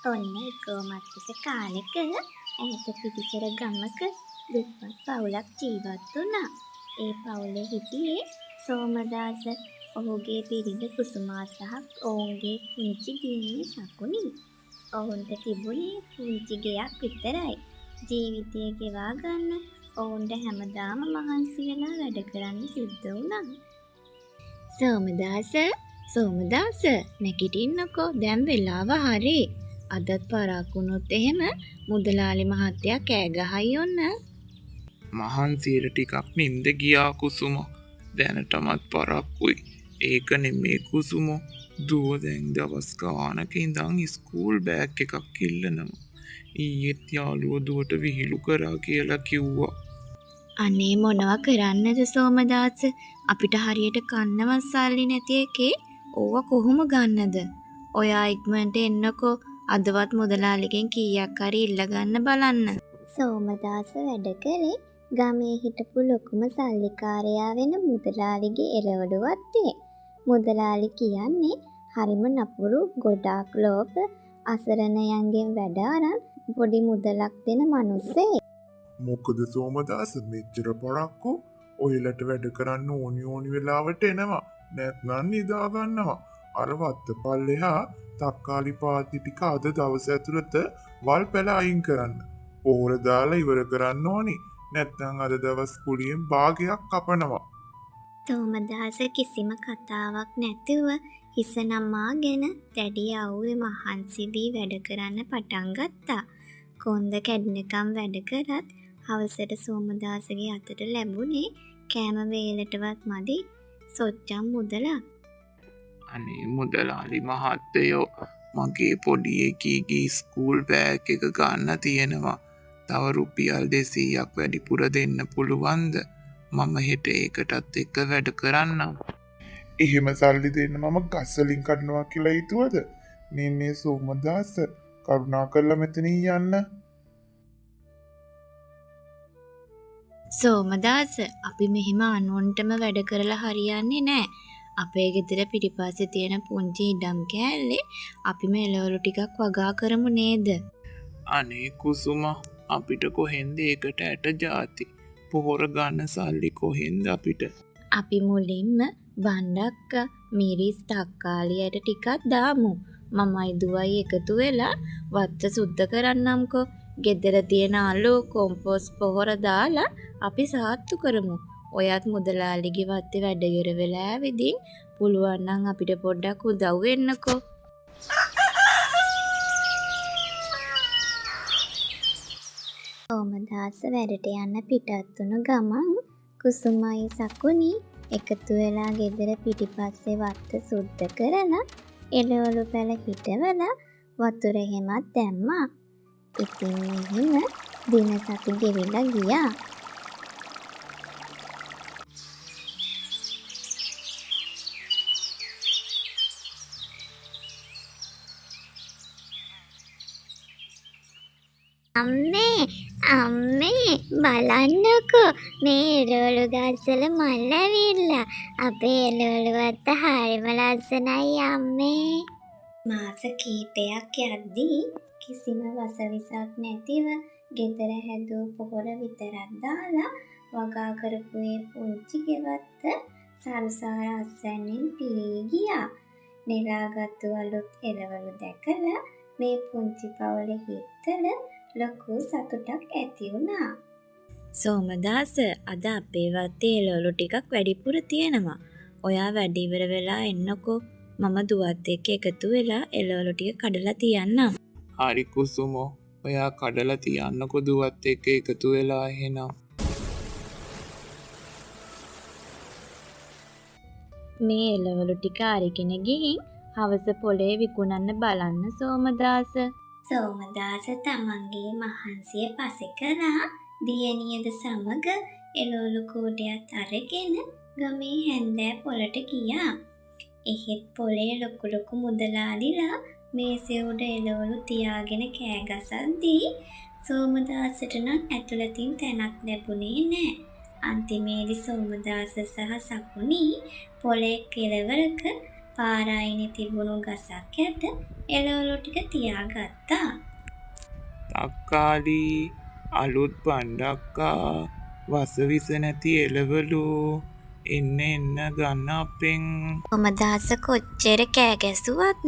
ඔන්න එකෝමත්ත කාලෙක ඈත පිටිසර ගමක දුප්පත් පවුලක් ජීවත් වුණා. ඒ පවුලේ හිටියේ සෝමදාස, ඔහුගේ බිරිඳ කුසුමා සහ ඔවුන්ගේ පුංචි දියණිය ශකුනි. ඔවුන්ට තිබුණේ පුංචි ගෙයක් විතරයි. ජීවිතය ගෙවා ගන්න ඔවුන්ට හැමදාම මහන්සි වෙලා වැඩ කරන්න සිද්ධ වුණා. සෝමදාස නැගිටින්නකෝ, දැන් වෙලාව හරි. අදත් පරක් වුණොත් එහෙම මුදලාලි මහත්තයා කෑ ගහයි ඔන්න. මහන්සියට ටිකක් නින්ද ගියා කුසුම. දැනටමත් පරක්කුයි. ඒක නෙමේ කුසුම. දුව දැන් දවස් ගානක ඉඳන් ස්කූල් බෑග් එකක් ඉල්ලනවා. ඊයේත් යාළුවෝ දුවට විහිළු කරා කියලා කිව්වා. අනේ මොනවා කරන්නද සෝමදාස? අපිට හරියට කන්නවත් සල්ලි නැති එකේ ඕවා කොහොම ගන්නද? ඔයා ඉක්මනට එන්නකෝ. අදවත් මුදලාලිගෙන් කීයක් හරි ඉල්ලගන්න බලන්න. සෝමදාස වැඩ කළේ ගමේ හිටපු ලොකුම සල්ලිකාරයා වෙන මුදලාලිගේ එළවලු වත්තේ. මුදලාලි කියන්නේ හරිම නපුරු, ගොඩාක් ලෝභ, අසරණයන්ගෙන් වැඩ අරන් පොඩි මුදලක් දෙන මිනිස්සෙක්. මොකද සෝමදාස මෙච්චර පරක්කු ඔයලට වැඩ කරන්න ඕනි වෙලාවට එනවා. නැත්නම් නිදා ගන්නවා. අර වත්ත පල්ලෙහා තක්කාලි පාති ටික අද දවස් ඇතුළත වල් පැල අයින් කරන්න. පොහොර දාලා ඉවර කරන්න ඕනි. නැත්නම් අද දවස් කුලියෙන් භාගයක් කපනවා. සෝමදාස කිසිම කතාවක් නැතුව හිස නමාගෙන දැඩි අවුවේ මහන්සි වී වැඩ කරන්න පටන් ගත්තා. කොන්ද කැඩෙනකම් වැඩ කරත් හවසට සෝමදාසගේ අතට ලැබුණේ කෑම වේලටවත් මදි සොච්චම් මුදලක්. අනේ මුදලාලි මහත්තයෝ, මගේ පොඩි එකීගේ ස්කූල් බෑග් එක ගන්න තියෙනවා. තව රුපියල් 200ක් වැඩිපුර දෙන්න පුළුවන්ද? මම හෙට ඒකටත් එක්ක වැඩ කරන්නම්. එහෙම සල්ලි දෙන්න මම ගස්වලින් කඩනවා කියලා හිතුවද? මේ සෝමදාස කරුණා කරලා මෙතනින් යන්න. සෝමදාස, අපි මෙහෙම අනුන්ටම වැඩ කරලා හරියන්නේ නෑ. අපේ ගෙදර පිටිපස්සේ තියෙන පුංචි ඉඩම් කෑල්ලේ අපිම එළවලු ටිකක් වගා කරමු නේද? අනේ කුසුම, අපිට කොහෙන්ද ඒකට ඇට ಜಾති? පොහොර ගන්න සල්ලි කොහෙන්ද අපිට? අපි මුලින්ම බණ්ඩක්ක, මිරිස්, තක්කාලියට ටිකක් දාමු. මමයි දුවයි එකතු වෙලා වත්ත සුද්ධ කරන්නම්කෝ. ගෙදර තියෙන අලු කොම්පෝස් පොහොර දාලා අපි සාත්තු කරමු. ඔයත් මුදලාලිගේ වත්තේ වැඩ ඉවර වෙලා ඇවිදින් පුළුවන් නම් අපිට පොඩ්ඩක් උදව් වෙන්නකෝ. සෝමදාස වැඩට යන්න පිටත් වුණු ගමන් කුසුමයි සකුනි එකතු වෙලා ගෙදර පිටිපස්සේ වත්ත සුද්ධ කරලා එළවලු පැල හිටවලා වතුර එහෙමත් දැම්මා. ඉතින් මෙහෙම දින සති ගෙවිලා ගියා. අම්මේ බලන්නකෝ, මේ එළවලු ගස්වල මල් ඇවිල්ලා. අපේ එළවලු වත්ත හරිම ලස්සනයි අම්මේ. මාස කීපයක් යද්දී කිසිම වසවිසක් නැතිව ගෙදර හැදූ පොහොර විතරක් දාලා වගා කරපු ඒ පුංචි ගෙවත්ත සරුසාර අස්වැන්නෙන් පිරී ගියා. නෙලාගත්තු අලුත් එළවලු දැකලා මේ පුංචි පවුලේ හිතවල ලොකු සතුටක් ඇති වුණා. සෝමදාස, අද අපේ වත්තේ එළවලු ටිකක් වැඩිපුර තියෙනවා. ඔයා වැඩ ඉවර වෙලා එන්නකෝ. මම දුවත් එක්ක එකතු වෙලා එළවලු ටික කඩලා තියන්නම්. හරි කුසුමෝ, ඔයා කඩලා තියන්නකෝ දුවත් එක්ක එකතු වෙලා එහෙනම්. මේ එළවලු ටික අරගෙන ගිහින් හවස පොලේ විකුණන්න බලන්න සෝමදාස. සෝමදාස තමන්ගේ මහන්සිය පසෙ කරා දියණියද සමග එළවලු කූඩයක් අරගෙන ගමේ හැන්දෑ පොලට ගියා. එහෙත් පොලේ ලොකු මුදලාලිලා මේසේ උඩ එළවලු තියාගෙන කෑ ගසද්දී සෝමදාසට නම් ඇතුළතින් තැනක් ලැබුණේ නෑ. අන්තිමේදී සෝමදාස සහ සකුනි පොලේ කෙළවරක පාරායිනේ තිබුණු ගසක් යට එළවලු ටික තියාගත්තා. තක්කාලි අලුත් බණ්ඩක්කා වසවිස නැති එළවලු එන්න ගන්න අපෙන්. සෝමදාස කොච්චර කෑ ගැසුවත්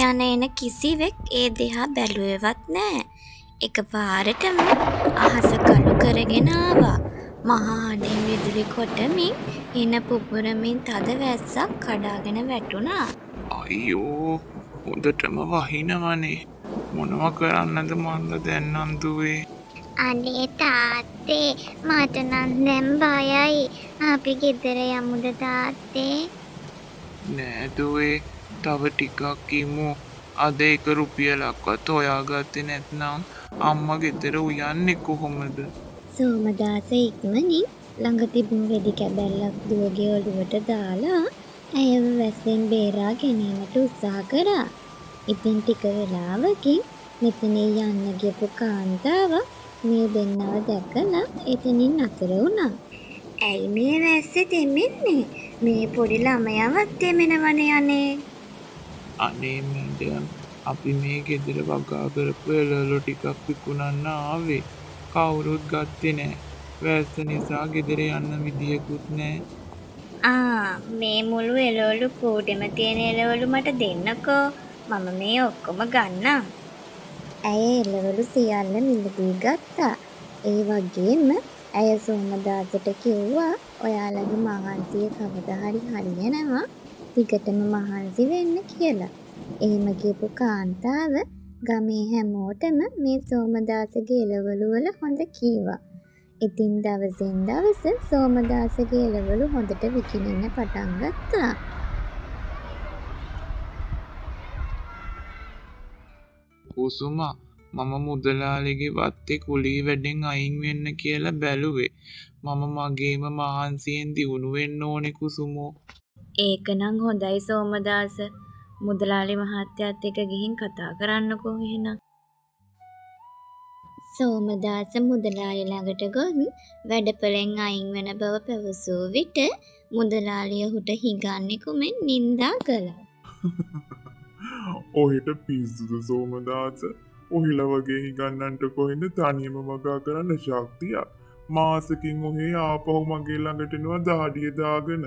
යන එන කිසිවෙක් ඒ දෙහා බැලුවෙවත් නෑ. එකපාරටම අහස කළු කරගෙන ආවා. මහා හඬින් විදුලි කොටමින් එන පුපුරමින් තද වැස්සක් කඩාගෙන වැටුණා. අයියෝ හොඳටම වහිනවනේ මොනව කරන්නද මන්ද දැන් නන්දුවේ. අනේ තාත්තේ මට නම් දැන් බයයි. අපි ගෙදර යමුද තාත්තේ? නෑදුවේ තව ටිකක් ඉමු. අද 1 රුපියලක්වත් හොයාගත්තේ නැත්නම් අම්මා ගෙදර උයන්නේ කොහොමද? සෝමදාස ඉක්මනින් ළඟ තිබුණු වෙඩි කැබැල්ලක් දුවගේ ඔළුවට දාලා ඇයව වැස්සෙන් බේරා ගැනීමට උත්සාහ කරා. ඉතින් ටික වෙලාවකින් මෙතන යන්න ගියපු කාන්තාවක් මේ දෙන්නව දැකලා එතනින් අතර වුණා. ඇයි මේ වැස්සේ දෙමින්නේ? මේ පොඩි ළමයාවත් දෙමෙනවනේ අනේ. අනේ මැඩම් අපි මේ ගෙදර වගා කරපු එළවලු ටිකක් විකුණන්න ආවේ. කවුරුත් ගත්තේ නෑ. වැස්ස නිසා ගෙදර යන්න විදියකුත් නෑ. මේ මුළු එළවලු කූඩෙම තියෙන එළවලු මට දෙන්නකෝ. මම මේ ඔක්කොම ගන්නම්. ඇය එළවලු සියල්ල මිලදී ගත්තා. ඒ වගේම ඇය සෝමදාසට කිව්වා ඔයාලගේ මහන්සිය කවදා හරි හරියනවා. දිගටම මහන්සි වෙන්න කියලා. එහෙම කියපු කාන්තාව ගමේ හැමෝටම මේ සෝමදාසගේ එළවලු වල හොඳ කීවා. ඉතින් දවසින් දවස සෝමදාසගේ එළවලු හොඳට විකිණෙන්න පටන් ගත්තා. කුසුමා මම මුදලාලිගේ වත්තේ කුලී වැඩෙන් අයින් වෙන්න කියලා බැලුවේ. මම මගේම මහන්සියෙන් දියුණු වෙන්න ඕනේ කුසුමෝ. ඒකනම් හොඳයි සෝමදාස. මුදලාලි මහත්තයාත් එක්ක ගිහින් කතා කරන්නකෝ එහෙනම්. සෝමදාස මුදලාලි ළඟට ගොස් වැඩපළෙන් අයින් වෙන බව පැවසූ විට මුදලාලිය ඔහුට හිඟන්නෙකුමෙන් නින්දා කළා. ඔහෙට පිස්සුද සෝමදාස? ඔහිලා වගේ හිඟන්නන්ට කොහෙන්ද තනියම වගා කරන්න ශක්තිය? මාසකින් ඔහේ ආපහු මගේ ළඟට එනවා දාඩිය දාගෙන.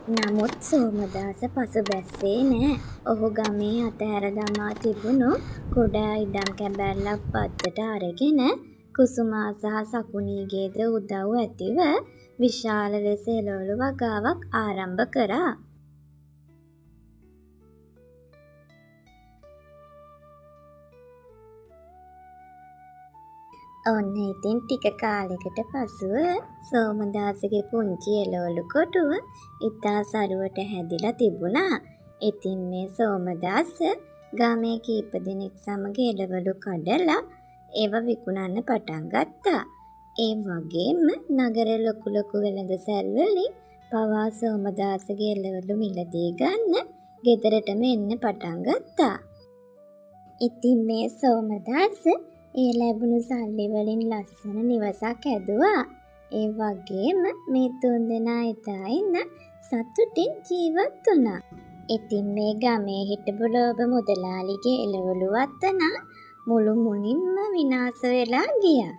නමුත් සෝමදාස පසුබැස්සේ නෑ. ඔහු ගමේ අතහැර දමා තිබුණු කුඩා ඉඩම් කැබැල්ලක් පත්තට අරගෙන කුසුමා සහ සකුණීගේද උදව් ඇතිව විශාල ලෙස එළවලු වගාවක් ආරම්භ කරා. ඔන්න ඉතින් ටික කාලෙකට පසුව සෝමදාසගේ පුංචි එළවලු කොටුව ඉතා සරුවට හැදිලා තිබුණා. ඉතින් මේ සෝමදාස ගමේ කීප දෙනෙක් සමග එළවලු කඩලා ඒව විකුණන්න පටන් ගත්තා. ඒ වගේම නගරේ ලොකු ලොකු වෙළඳසැල් වලින් පවා සෝමදාසගේ එළවලු මිලදී ගන්න ගෙදරටම එන්න පටන් ගත්තා. ඉතින් මේ සෝමදාස ඒ ලැබුණු සල්ලි වලින් ලස්සන නිවසක් හැදුවා. ඒ වගේම මේ 3 දෙනා එදා ඉන්න සතුටින් ජීවත් වුණා. ඉතින් මේ ගමේ හිටපු ලෝභ මුදලාලිගේ එළවලු වත්තන මුළු මුනින්ම විනාශ වෙලා ගියා.